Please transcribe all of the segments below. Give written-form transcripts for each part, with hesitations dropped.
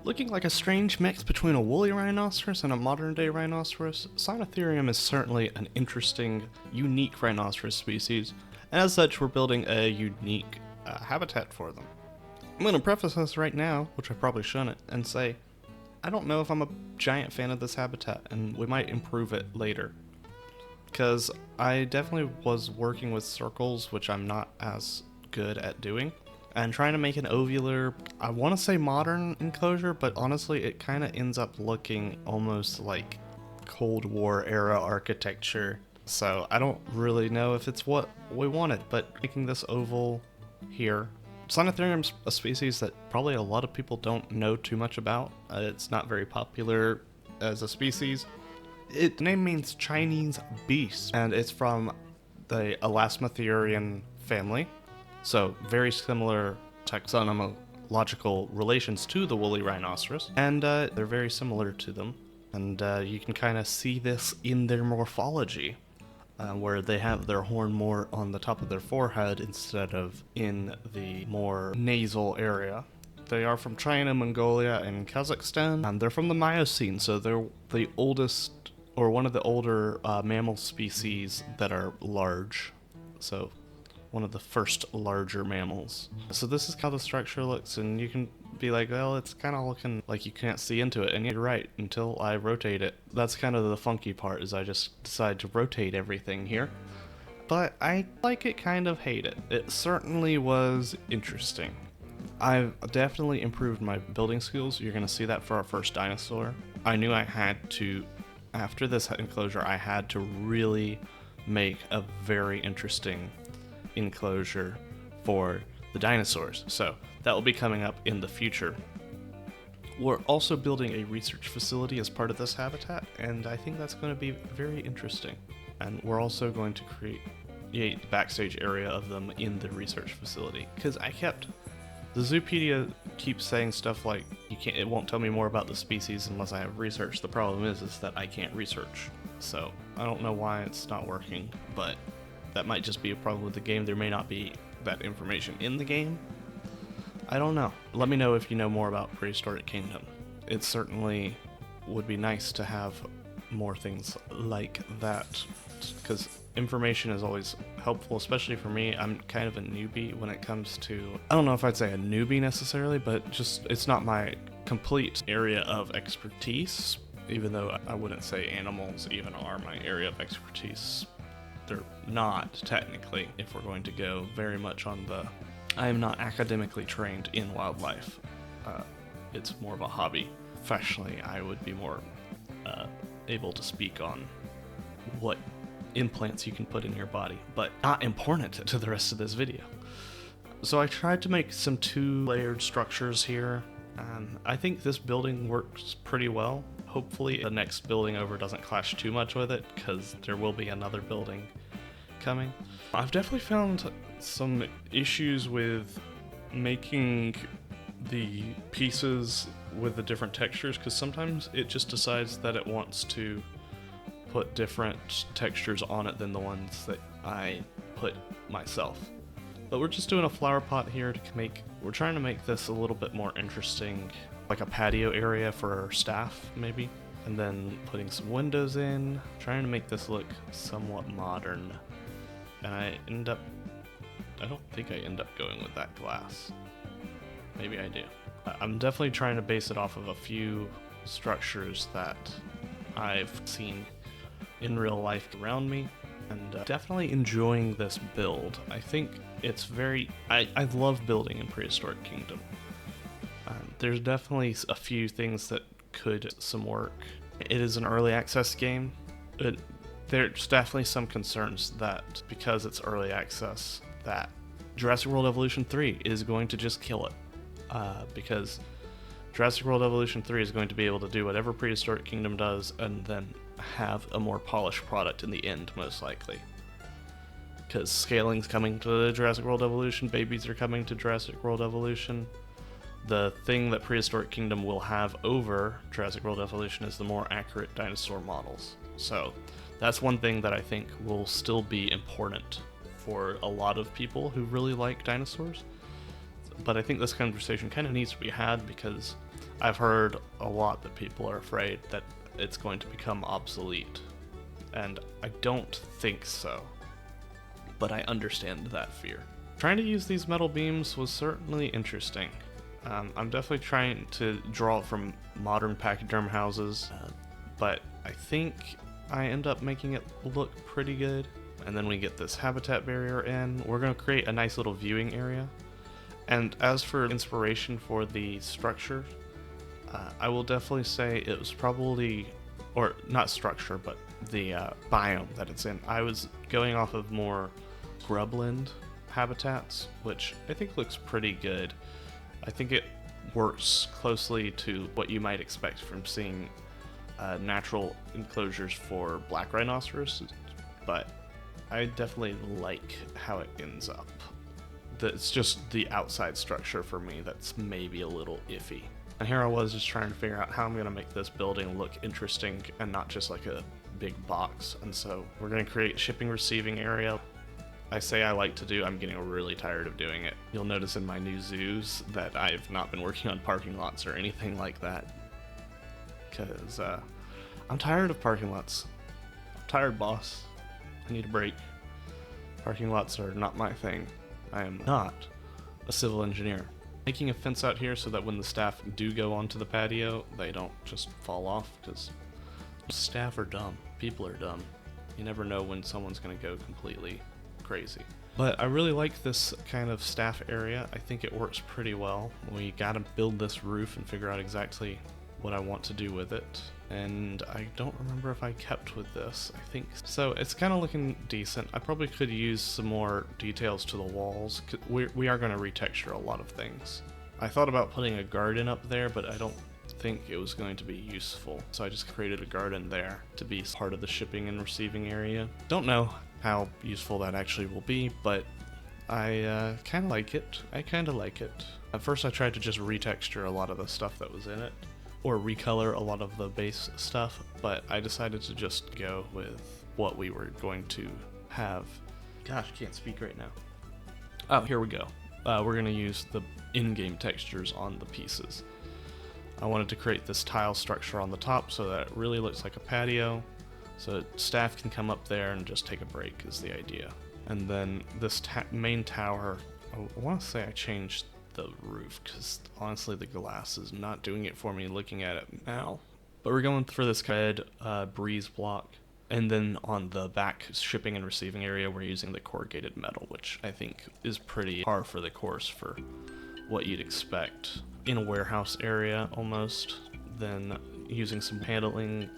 Looking like a strange mix between a woolly rhinoceros and a modern-day rhinoceros, Sinotherium is certainly an interesting, unique rhinoceros species, and as such we're building a unique habitat for them. I'm going to preface this right now, which I probably shouldn't, and say, I don't know if I'm a giant fan of this habitat, and we might improve it later. Because I definitely was working with circles, which I'm not as good at doing, and trying to make an ovular, I want to say modern enclosure, but honestly it kind of ends up looking almost like Cold War era architecture. So I don't really know if it's what we wanted, but making this oval here. Sinotherium's a species that probably a lot of people don't know too much about. It's not very popular as a species. The name means Chinese beast, and it's from the Elasmotherium family. So very similar taxonomological relations to the woolly rhinoceros, and they're very similar to them. And you can kind of see this in their morphology, where they have their horn more on the top of their forehead instead of in the more nasal area. They are from China, Mongolia, and Kazakhstan, and they're from the Miocene, so they're the oldest, or one of the older mammal species that are large. So one of the first larger mammals. So this is how the structure looks, and you can be like, well, it's kind of looking like you can't see into it, and you're right, until I rotate it. That's kind of the funky part, is I just decide to rotate everything here. But I like it, kind of hate it. It certainly was interesting. I've definitely improved my building skills. You're going to see that for our first dinosaur. I knew I had to, after this enclosure, I had to really make a very interesting enclosure for the dinosaurs. So that will be coming up in the future. We're also building a research facility as part of this habitat, and I think that's going to be very interesting. And we're also going to create the backstage area of them in the research facility, because the Zoopedia keeps saying stuff like, it won't tell me more about the species unless I have research. The problem is that I can't research. So I don't know why it's not working, but that might just be a problem with the game. There may not be that information in the game. I don't know. Let me know if you know more about Prehistoric Kingdom. It certainly would be nice to have more things like that, because information is always helpful, especially for me. I'm kind of a newbie when it comes to, I don't know if I'd say a newbie necessarily, but just it's not my complete area of expertise, even though I wouldn't say animals even are my area of expertise. They're not technically, if we're going to go very much on the, I am not academically trained in wildlife. It's more of a hobby. Professionally, I would be more able to speak on what implants you can put in your body, but not important to the rest of this video. So I tried to make some 2-layered structures here, and I think this building works pretty well. Hopefully the next building over doesn't clash too much with it, because there will be another building coming. I've definitely found some issues with making the pieces with the different textures, because sometimes it just decides that it wants to put different textures on it than the ones that I put myself. But we're just doing a flower pot here to we're trying to make this a little bit more interesting, like a patio area for our staff maybe, and then putting some windows in, trying to make this look somewhat modern. And I don't think I end up going with that glass. Maybe I do. I'm definitely trying to base it off of a few structures that I've seen in real life around me, and definitely enjoying this build. I think it's I love building in Prehistoric Kingdom. There's definitely a few things that could some work. It is an early access game. There's definitely some concerns that because it's early access, that Jurassic World Evolution 3 is going to just kill it. Because Jurassic World Evolution 3 is going to be able to do whatever Prehistoric Kingdom does, and then have a more polished product in the end, most likely. Because scaling's coming to Jurassic World Evolution, babies are coming to Jurassic World Evolution. The thing that Prehistoric Kingdom will have over Jurassic World Evolution is the more accurate dinosaur models. So that's one thing that I think will still be important for a lot of people who really like dinosaurs. but I think this conversation kind of needs to be had because I've heard a lot that people are afraid that it's going to become obsolete, and I don't think so, but I understand that fear. Trying to use these metal beams was certainly interesting. I'm definitely trying to draw from modern pachyderm houses, but I think I end up making it look pretty good. And then we get this habitat barrier in. We're going to create a nice little viewing area. And as for inspiration for the structure, I will definitely say it was probably, or not structure, but the biome that it's in. I was going off of more grubland habitats, which I think looks pretty good. I think it works closely to what you might expect from seeing natural enclosures for black rhinoceroses, but I definitely like how it ends up. It's just the outside structure for me that's maybe a little iffy. And here I was just trying to figure out how I'm going to make this building look interesting and not just like a big box. And so we're going to create a shipping receiving area. I say I like to do, I'm getting really tired of doing it. You'll notice in my new zoos that I've not been working on parking lots or anything like that. Because I'm tired of parking lots. I'm tired, boss. I need a break. Parking lots are not my thing. I am not a civil engineer. Making a fence out here so that when the staff do go onto the patio, they don't just fall off, because staff are dumb. People are dumb. You never know when someone's going to go completely crazy. But I really like this kind of staff area. I think it works pretty well. We gotta build this roof and figure out exactly what I want to do with it. And I don't remember if I kept with this. I think so. It's kind of looking decent. I probably could use some more details to the walls. We are going to retexture a lot of things. I thought about putting a garden up there, but I don't think it was going to be useful. So I just created a garden there to be part of the shipping and receiving area. Don't know how useful that actually will be, but I kind of like it. At first I tried to just retexture a lot of the stuff that was in it, or recolor a lot of the base stuff, but I decided to just go with what we were going to have. Gosh, can't speak right now. Oh, here we go. We're going to use the in-game textures on the pieces. I wanted to create this tile structure on the top so that it really looks like a patio, so staff can come up there and just take a break is the idea. And then this main tower, I want to say I changed the roof because honestly the glass is not doing it for me looking at it now. But we're going for this red breeze block, and then on the back shipping and receiving area we're using the corrugated metal, which I think is pretty par for the course for what you'd expect in a warehouse area almost. Then using some paneling,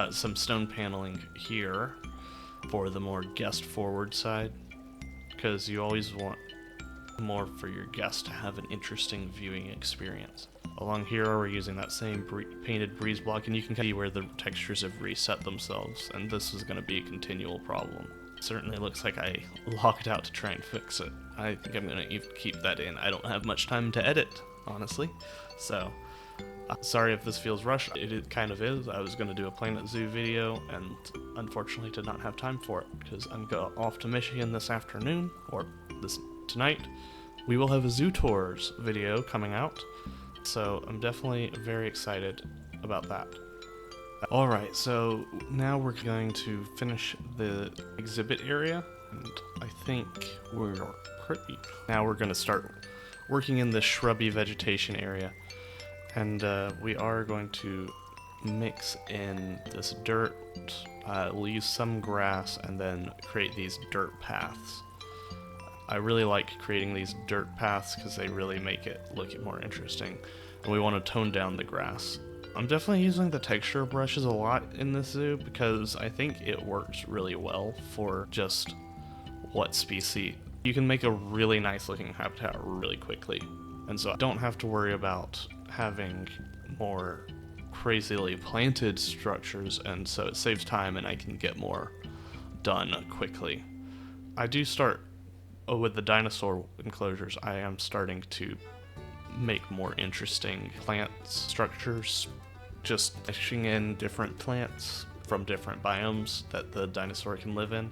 some stone paneling here for the more guest forward side, because you always want more for your guests to have an interesting viewing experience. Along here we're using that same painted breeze block, and you can see where the textures have reset themselves, and this is going to be a continual problem. Certainly looks like I locked out to try and fix it. I think I'm going to even keep that in. I don't have much time to edit, honestly, so sorry if this feels rushed. It kind of is. I was going to do a Planet Zoo video and unfortunately did not have time for it because I'm off to Michigan this afternoon, or tonight. We will have a zoo tours video coming out, so I'm definitely very excited about that. Alright, so now we're going to finish the exhibit area, and I think we're pretty... Now we're going to start working in the shrubby vegetation area, and we are going to mix in this dirt. We'll use some grass and then create these dirt paths. I really like creating these dirt paths because they really make it look more interesting, and we want to tone down the grass. I'm definitely using the texture brushes a lot in this zoo because I think it works really well for just what species. You can make a really nice looking habitat really quickly, and so I don't have to worry about having more crazily planted structures, and so it saves time and I can get more done quickly. I do start with the dinosaur enclosures. I am starting to make more interesting plant structures, just mixing in different plants from different biomes that the dinosaur can live in.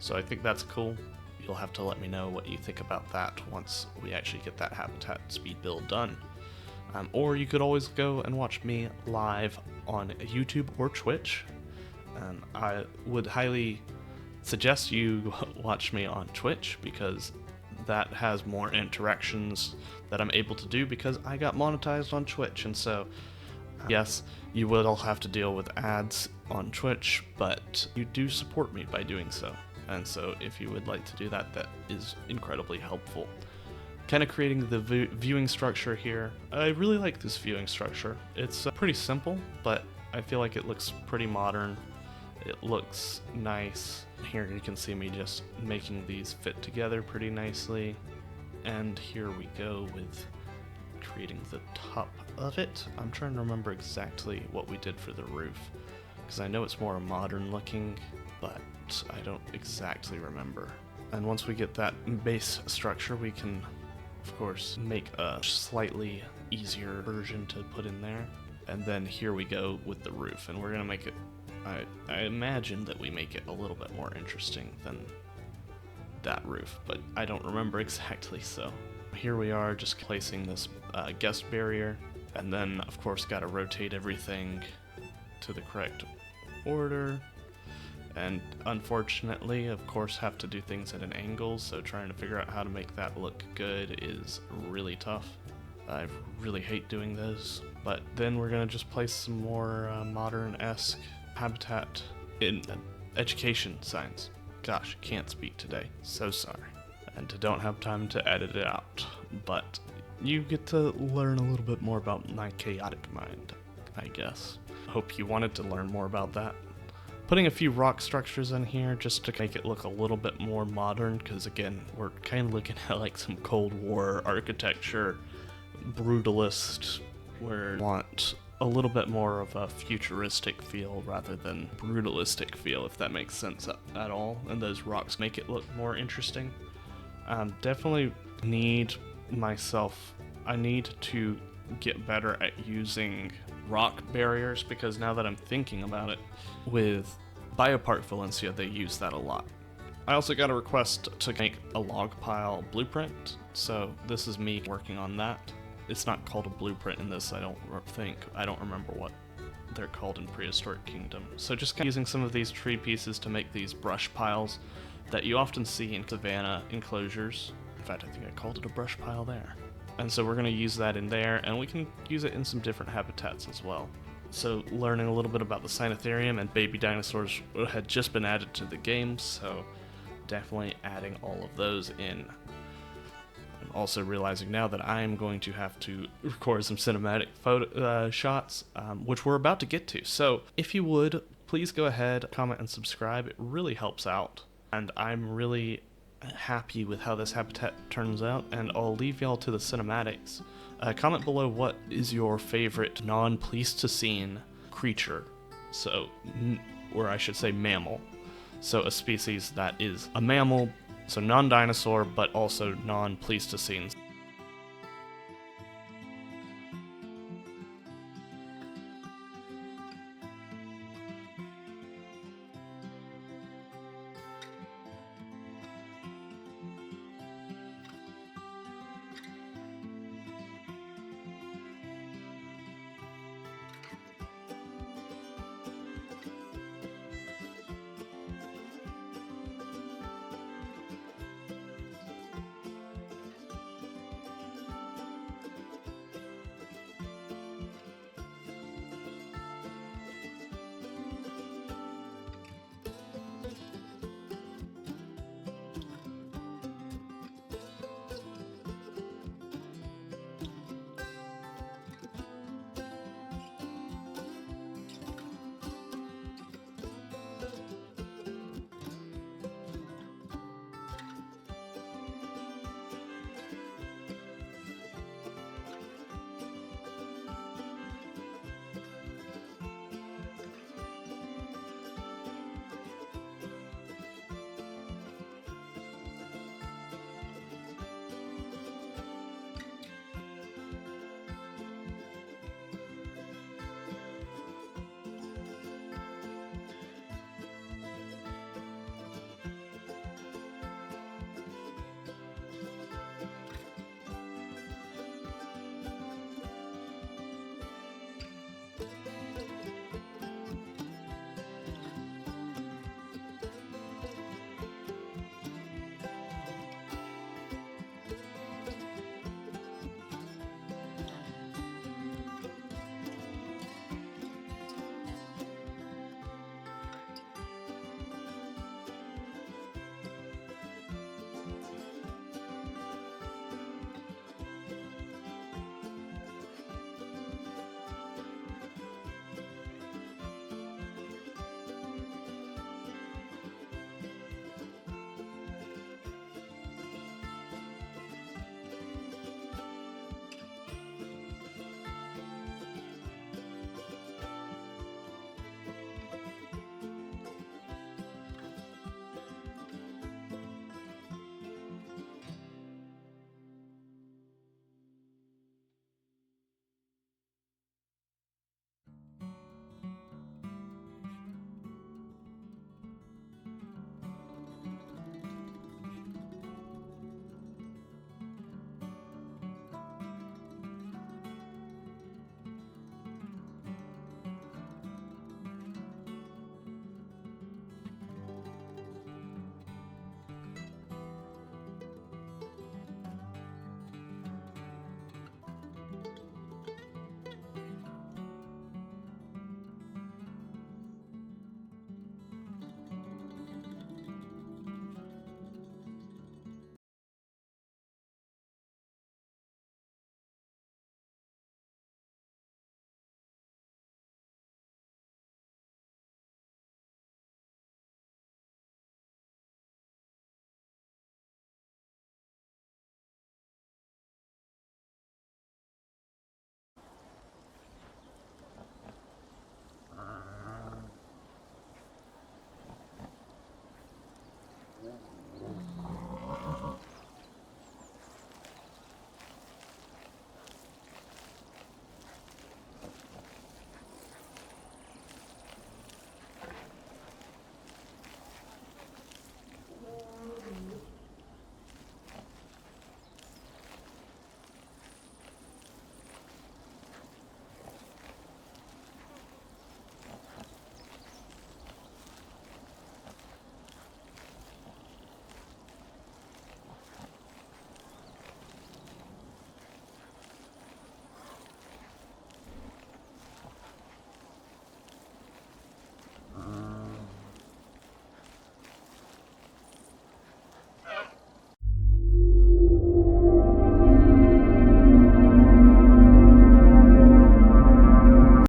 So I think that's cool. you'll have to let me know what you think about that once we actually get that habitat speed build done. Or you could always go and watch me live on YouTube or Twitch. I would highly suggest you watch me on Twitch because that has more interactions that I'm able to do because I got monetized on Twitch. And so, yes, you will have to deal with ads on Twitch, but you do support me by doing so. And so if you would like to do that, that is incredibly helpful. Kind of creating the viewing structure here. I really like this viewing structure. It's pretty simple, but I feel like it looks pretty modern. It looks nice. Here you can see me just making these fit together pretty nicely. And here we go with creating the top of it. I'm trying to remember exactly what we did for the roof, because I know it's more modern looking, but I don't exactly remember. And once we get that base structure, we can of course make a slightly easier version to put in there. And then here we go with the roof, and we're gonna make it, I imagine that we make it a little bit more interesting than that roof, but I don't remember exactly. So here we are just placing this guest barrier, and then of course got to rotate everything to the correct order, and unfortunately of course have to do things at an angle, so trying to figure out how to make that look good is really tough. I really hate doing those, but then we're gonna just place some more modern-esque habitat in education signs. Gosh, can't speak today, so sorry. And I don't have time to edit it out, but you get to learn a little bit more about my chaotic mind, I guess. Hope you wanted to learn more about that. Putting a few rock structures in here just to make it look a little bit more modern, because again, we're kind of looking at like some Cold War architecture, brutalist, where we want a little bit more of a futuristic feel rather than brutalistic feel, if that makes sense at all, and those rocks make it look more interesting. Definitely I need to get better at using rock barriers, because now that I'm thinking about it, with Biopark Valencia they use that a lot. I also got a request to make a log pile blueprint, so this is me working on that. It's not called a blueprint in this, I don't remember what they're called in Prehistoric Kingdom. So just kind of using some of these tree pieces to make these brush piles that you often see in savanna enclosures. In fact, I think I called it a brush pile there. And so we're going to use that in there, and we can use it in some different habitats as well. So learning a little bit about the Sinotherium and baby dinosaurs had just been added to the game, so definitely adding all of those in. I'm also realizing now that I'm going to have to record some cinematic photo shots, which we're about to get to. So if you would, please go ahead, comment, and subscribe. It really helps out, and I'm really happy with how this habitat turns out, and I'll leave y'all to the cinematics. Comment below what is your favorite non-Pleistocene creature, or I should say mammal. So a species that is a mammal, so non-dinosaur, but also non-Pleistocene.